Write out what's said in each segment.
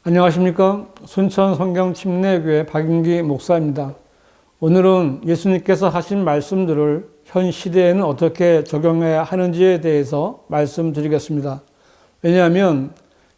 안녕하십니까? 순천 성경침례교회 박윤기 목사입니다. 오늘은 예수님께서 하신 말씀들을 현 시대에는 어떻게 적용해야 하는지에 대해서 말씀드리겠습니다. 왜냐하면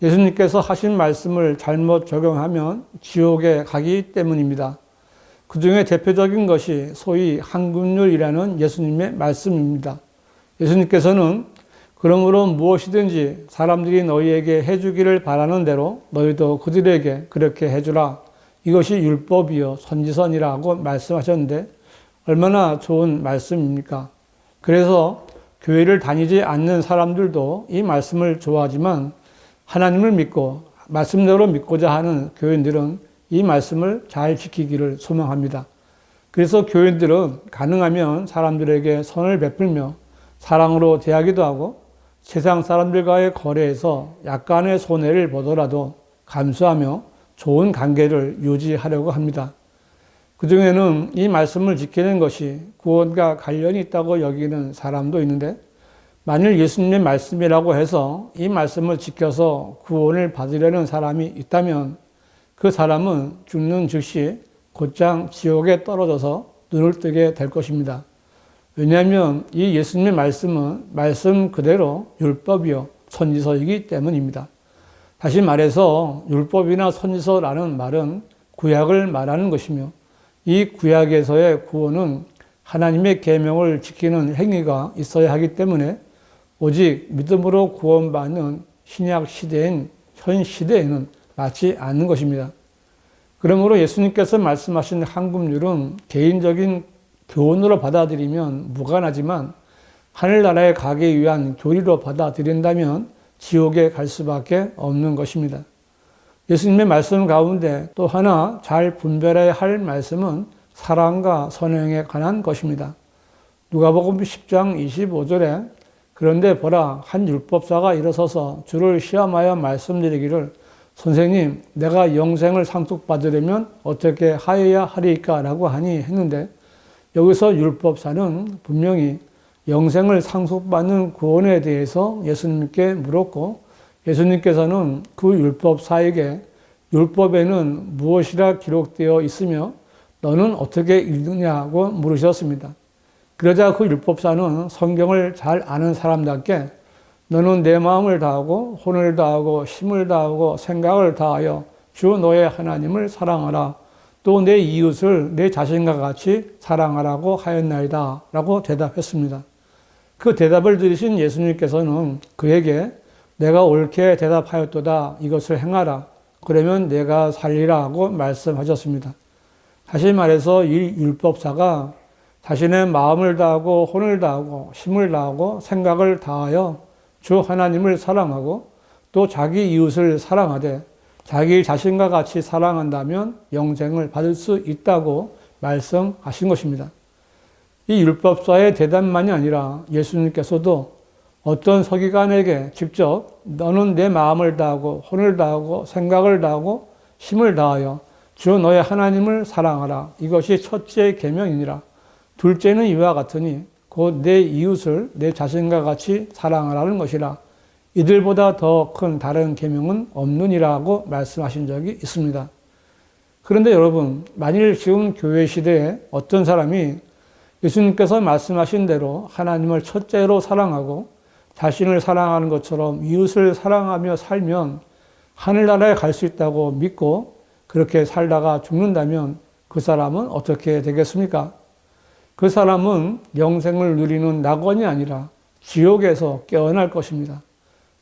예수님께서 하신 말씀을 잘못 적용하면 지옥에 가기 때문입니다. 그 중에 대표적인 것이 소위 한금률이라는 예수님의 말씀입니다. 예수님께서는 그러므로 무엇이든지 사람들이 너희에게 해주기를 바라는 대로 너희도 그들에게 그렇게 해주라. 이것이 율법이요 선지서니라고 말씀하셨는데 얼마나 좋은 말씀입니까? 그래서 교회를 다니지 않는 사람들도 이 말씀을 좋아하지만 하나님을 믿고 말씀대로 믿고자 하는 교인들은 이 말씀을 잘 지키기를 소망합니다. 그래서 교인들은 가능하면 사람들에게 선을 베풀며 사랑으로 대하기도 하고 세상 사람들과의 거래에서 약간의 손해를 보더라도 감수하며 좋은 관계를 유지하려고 합니다. 그 중에는 이 말씀을 지키는 것이 구원과 관련이 있다고 여기는 사람도 있는데 만일 예수님의 말씀이라고 해서 이 말씀을 지켜서 구원을 받으려는 사람이 있다면 그 사람은 죽는 즉시 곧장 지옥에 떨어져서 눈을 뜨게 될 것입니다. 왜냐하면 이 예수님의 말씀은 말씀 그대로 율법이요 선지서이기 때문입니다. 다시 말해서 율법이나 선지서라는 말은 구약을 말하는 것이며 이 구약에서의 구원은 하나님의 계명을 지키는 행위가 있어야 하기 때문에 오직 믿음으로 구원받는 신약 시대인 현 시대에는 맞지 않는 것입니다. 그러므로 예수님께서 말씀하신 한금률은 개인적인 교훈으로 받아들이면 무관하지만 하늘나라에 가기 위한 교리로 받아들인다면 지옥에 갈 수밖에 없는 것입니다. 예수님의 말씀 가운데 또 하나 잘 분별해야 할 말씀은 사랑과 선행에 관한 것입니다. 누가복음 10장 25절에 그런데 보라 한 율법사가 일어서서 주를 시험하여 말씀드리기를 선생님 내가 영생을 상속받으려면 어떻게 하여야 하리까 라고 하니 했는데 여기서 율법사는 분명히 영생을 상속받는 구원에 대해서 예수님께 물었고 예수님께서는 그 율법사에게 율법에는 무엇이라 기록되어 있으며 너는 어떻게 읽느냐고 물으셨습니다. 그러자 그 율법사는 성경을 잘 아는 사람답게 너는 내 마음을 다하고 혼을 다하고 힘을 다하고 생각을 다하여 주 너의 하나님을 사랑하라. 또 내 이웃을 내 자신과 같이 사랑하라고 하였나이다 라고 대답했습니다. 그 대답을 들으신 예수님께서는 그에게 내가 옳게 대답하였도다 이것을 행하라 그러면 내가 살리라 하고 말씀하셨습니다. 다시 말해서 이 율법사가 자신의 마음을 다하고 혼을 다하고 힘을 다하고 생각을 다하여 주 하나님을 사랑하고 또 자기 이웃을 사랑하되 자기 자신과 같이 사랑한다면 영생을 받을 수 있다고 말씀하신 것입니다. 이 율법사의 대답만이 아니라 예수님께서도 어떤 서기관에게 직접 너는 내 마음을 다하고 혼을 다하고 생각을 다하고 힘을 다하여 주 너의 하나님을 사랑하라. 이것이 첫째 계명이니라. 둘째는 이와 같으니 곧 내 이웃을 내 자신과 같이 사랑하라는 것이라. 이들보다 더 큰 다른 계명은 없느니라고 말씀하신 적이 있습니다. 그런데 여러분, 만일 지금 교회 시대에 어떤 사람이 예수님께서 말씀하신 대로 하나님을 첫째로 사랑하고 자신을 사랑하는 것처럼 이웃을 사랑하며 살면 하늘나라에 갈 수 있다고 믿고 그렇게 살다가 죽는다면 그 사람은 어떻게 되겠습니까? 그 사람은 영생을 누리는 낙원이 아니라 지옥에서 깨어날 것입니다.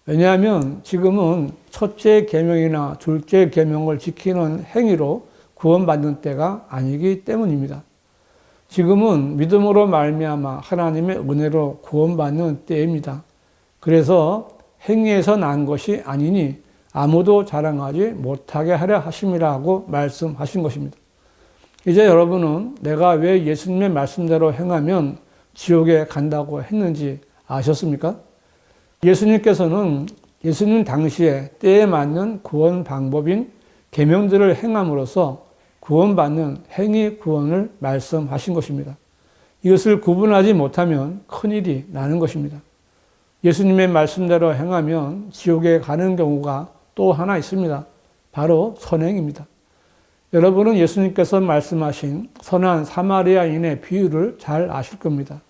왜냐하면 지금은 첫째 계명이나 둘째 계명을 지키는 행위로 구원받는 때가 아니기 때문입니다. 지금은 믿음으로 말미암아 하나님의 은혜로 구원받는 때입니다. 그래서 행위에서 난 것이 아니니 아무도 자랑하지 못하게 하려 하심이라고 말씀하신 것입니다. 이제 여러분은 내가 왜 예수님의 말씀대로 행하면 지옥에 간다고 했는지 아셨습니까? 예수님께서는 예수님 당시에 때에 맞는 구원 방법인 계명들을 행함으로써 구원받는 행위 구원을 말씀하신 것입니다. 이것을 구분하지 못하면 큰일이 나는 것입니다. 예수님의 말씀대로 행하면 지옥에 가는 경우가 또 하나 있습니다. 바로 선행입니다. 여러분은 예수님께서 말씀하신 선한 사마리아인의 비유를 잘 아실 겁니다.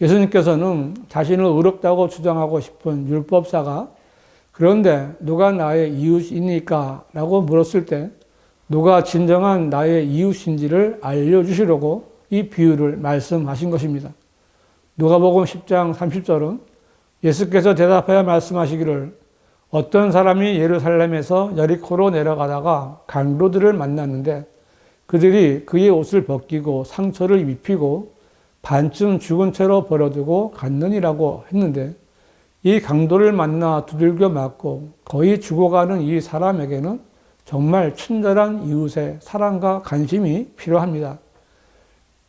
예수님께서는 자신을 의롭다고 주장하고 싶은 율법사가 그런데 누가 나의 이웃이니까? 라고 물었을 때 누가 진정한 나의 이웃인지를 알려주시려고 이 비유를 말씀하신 것입니다. 누가복음 10장 30절은 예수께서 대답하여 말씀하시기를 어떤 사람이 예루살렘에서 여리코로 내려가다가 강도들을 만났는데 그들이 그의 옷을 벗기고 상처를 입히고 반쯤 죽은 채로 버려두고 갔느니라고 했는데 이 강도를 만나 두들겨 맞고 거의 죽어가는 이 사람에게는 정말 친절한 이웃의 사랑과 관심이 필요합니다.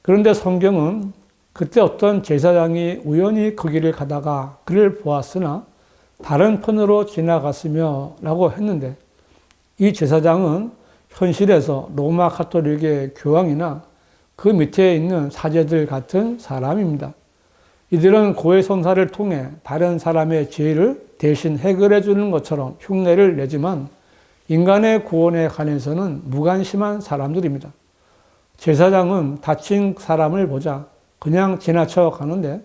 그런데 성경은 그때 어떤 제사장이 우연히 그 길을 가다가 그를 보았으나 다른 편으로 지나갔으며 라고 했는데 이 제사장은 현실에서 로마 가톨릭의 교황이나 그 밑에 있는 사제들 같은 사람입니다. 이들은 고해 성사를 통해 다른 사람의 죄를 대신 해결해 주는 것처럼 흉내를 내지만 인간의 구원에 관해서는 무관심한 사람들입니다. 제사장은 다친 사람을 보자 그냥 지나쳐 가는데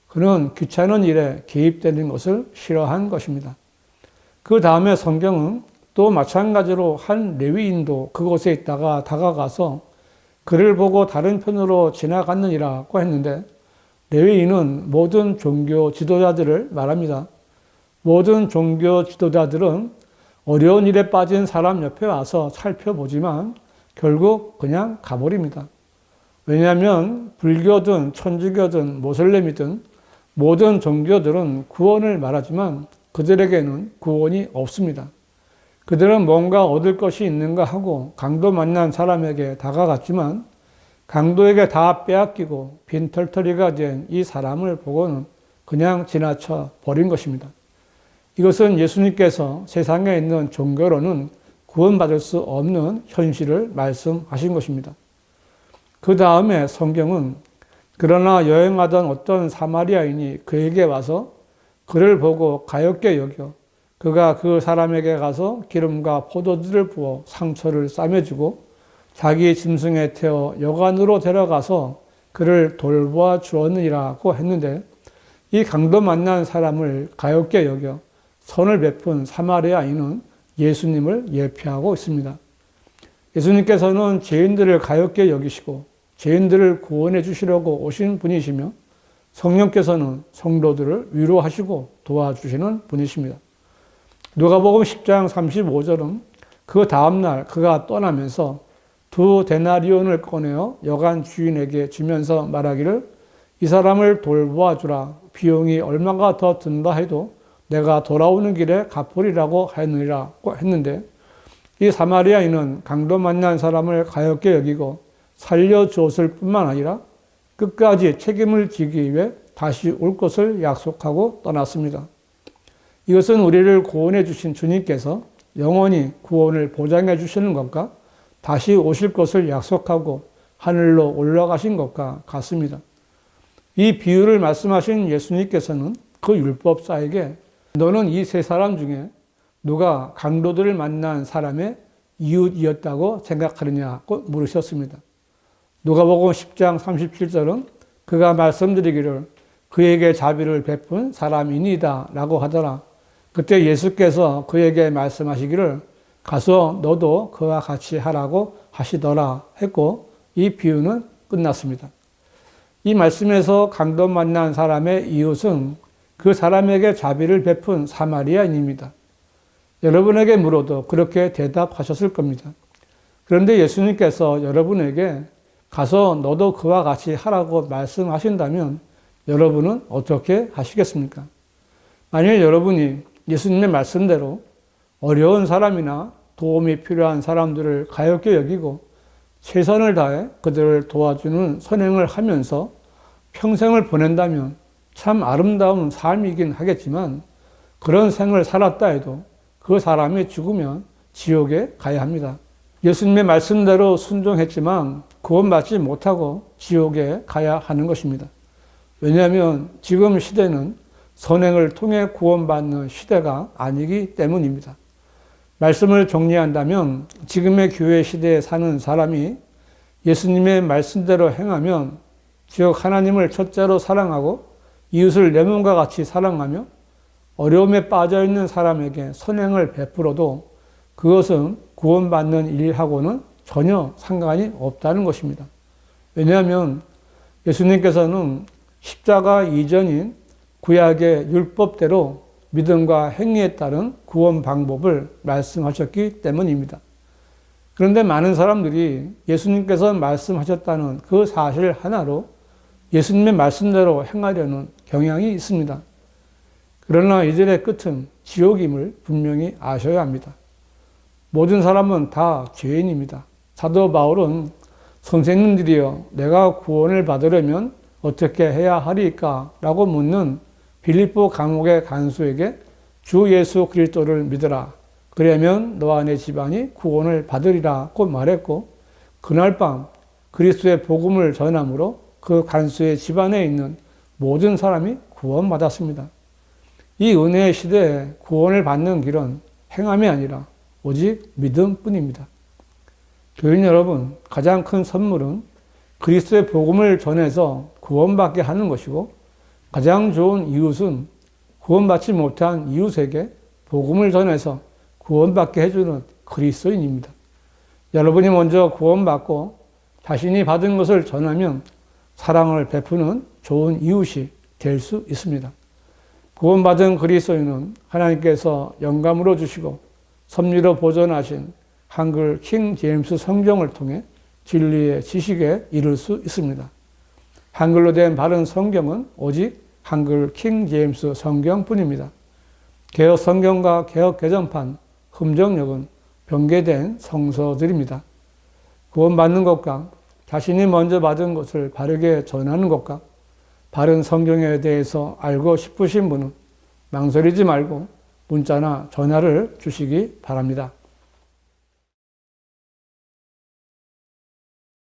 그는 귀찮은 일에 개입되는 것을 싫어한 것입니다. 그 다음에 성경은 또 마찬가지로 한 레위인도 그곳에 있다가 다가가서 그를 보고 다른 편으로 지나갔느니라고 했는데 레위인은 모든 종교 지도자들을 말합니다. 모든 종교 지도자들은 어려운 일에 빠진 사람 옆에 와서 살펴보지만 결국 그냥 가버립니다. 왜냐하면 불교든 천주교든 모슬렘이든 모든 종교들은 구원을 말하지만 그들에게는 구원이 없습니다. 그들은 뭔가 얻을 것이 있는가 하고 강도 만난 사람에게 다가갔지만 강도에게 다 빼앗기고 빈털터리가 된 이 사람을 보고는 그냥 지나쳐 버린 것입니다. 이것은 예수님께서 세상에 있는 종교로는 구원받을 수 없는 현실을 말씀하신 것입니다. 그 다음에 성경은 그러나 여행하던 어떤 사마리아인이 그에게 와서 그를 보고 가엾게 여겨 그가 그 사람에게 가서 기름과 포도주를 부어 상처를 싸매주고 자기 짐승에 태워 여관으로 데려가서 그를 돌보아 주었느니라고 했는데 이 강도 만난 사람을 가엾게 여겨 선을 베푼 사마리아인은 예수님을 예표하고 있습니다. 예수님께서는 죄인들을 가엾게 여기시고 죄인들을 구원해 주시려고 오신 분이시며 성령께서는 성도들을 위로하시고 도와주시는 분이십니다. 누가복음 10장 35절은 그 다음날 그가 떠나면서 2데나리온을 꺼내어 여관 주인에게 주면서 말하기를 이 사람을 돌보아 주라. 비용이 얼마가 더 든다 해도 내가 돌아오는 길에 갚으리라고 하였느니라고 했는데 이 사마리아인은 강도 만난 사람을 가엾게 여기고 살려주었을 뿐만 아니라 끝까지 책임을 지기 위해 다시 올 것을 약속하고 떠났습니다. 이것은 우리를 구원해 주신 주님께서 영원히 구원을 보장해 주시는 것과 다시 오실 것을 약속하고 하늘로 올라가신 것과 같습니다. 이 비유를 말씀하신 예수님께서는 그 율법사에게 너는 이 세 사람 중에 누가 강도들을 만난 사람의 이웃이었다고 생각하느냐고 물으셨습니다. 누가복음 10장 37절은 그가 말씀드리기를 그에게 자비를 베푼 사람이니이다 라고 하더라. 그때 예수께서 그에게 말씀하시기를 가서 너도 그와 같이 하라고 하시더라 했고 이 비유는 끝났습니다. 이 말씀에서 강도 만난 사람의 이웃은 그 사람에게 자비를 베푼 사마리아인입니다. 여러분에게 물어도 그렇게 대답하셨을 겁니다. 그런데 예수님께서 여러분에게 가서 너도 그와 같이 하라고 말씀하신다면 여러분은 어떻게 하시겠습니까? 만일 여러분이 예수님의 말씀대로 어려운 사람이나 도움이 필요한 사람들을 가엾게 여기고 최선을 다해 그들을 도와주는 선행을 하면서 평생을 보낸다면 참 아름다운 삶이긴 하겠지만 그런 생을 살았다 해도 그 사람이 죽으면 지옥에 가야 합니다. 예수님의 말씀대로 순종했지만 구원받지 못하고 지옥에 가야 하는 것입니다. 왜냐하면 지금 시대는 선행을 통해 구원받는 시대가 아니기 때문입니다. 말씀을 정리한다면 지금의 교회 시대에 사는 사람이 예수님의 말씀대로 행하면, 즉 하나님을 첫째로 사랑하고 이웃을 내 몸과 같이 사랑하며 어려움에 빠져있는 사람에게 선행을 베풀어도 그것은 구원받는 일하고는 전혀 상관이 없다는 것입니다. 왜냐하면 예수님께서는 십자가 이전인 구약의 율법대로 믿음과 행위에 따른 구원 방법을 말씀하셨기 때문입니다. 그런데 많은 사람들이 예수님께서 말씀하셨다는 그 사실 하나로 예수님의 말씀대로 행하려는 경향이 있습니다. 그러나 이들의 끝은 지옥임을 분명히 아셔야 합니다. 모든 사람은 다 죄인입니다. 사도 바울은 선생님들이여 내가 구원을 받으려면 어떻게 해야 하리까? 라고 묻는 빌립보 감옥의 간수에게 주 예수 그리스도를 믿으라. 그러면 너와 내 집안이 구원을 받으리라고 말했고, 그날 밤 그리스도의 복음을 전함으로 그 간수의 집안에 있는 모든 사람이 구원받았습니다. 이 은혜의 시대에 구원을 받는 길은 행함이 아니라 오직 믿음뿐입니다. 교인 여러분, 가장 큰 선물은 그리스도의 복음을 전해서 구원받게 하는 것이고, 가장 좋은 이웃은 구원받지 못한 이웃에게 복음을 전해서 구원받게 해주는 그리스도인입니다. 여러분이 먼저 구원받고 자신이 받은 것을 전하면 사랑을 베푸는 좋은 이웃이 될 수 있습니다. 구원받은 그리스도인은 하나님께서 영감으로 주시고 섭리로 보존하신 한글 킹 제임스 성경을 통해 진리의 지식에 이를 수 있습니다. 한글로 된 바른 성경은 오직 한글 킹 제임스 성경뿐입니다. 개혁 성경과 개혁 개정판, 흠정역은 변개된 성서들입니다. 구원받는 것과 자신이 먼저 받은 것을 바르게 전하는 것과 바른 성경에 대해서 알고 싶으신 분은 망설이지 말고 문자나 전화를 주시기 바랍니다.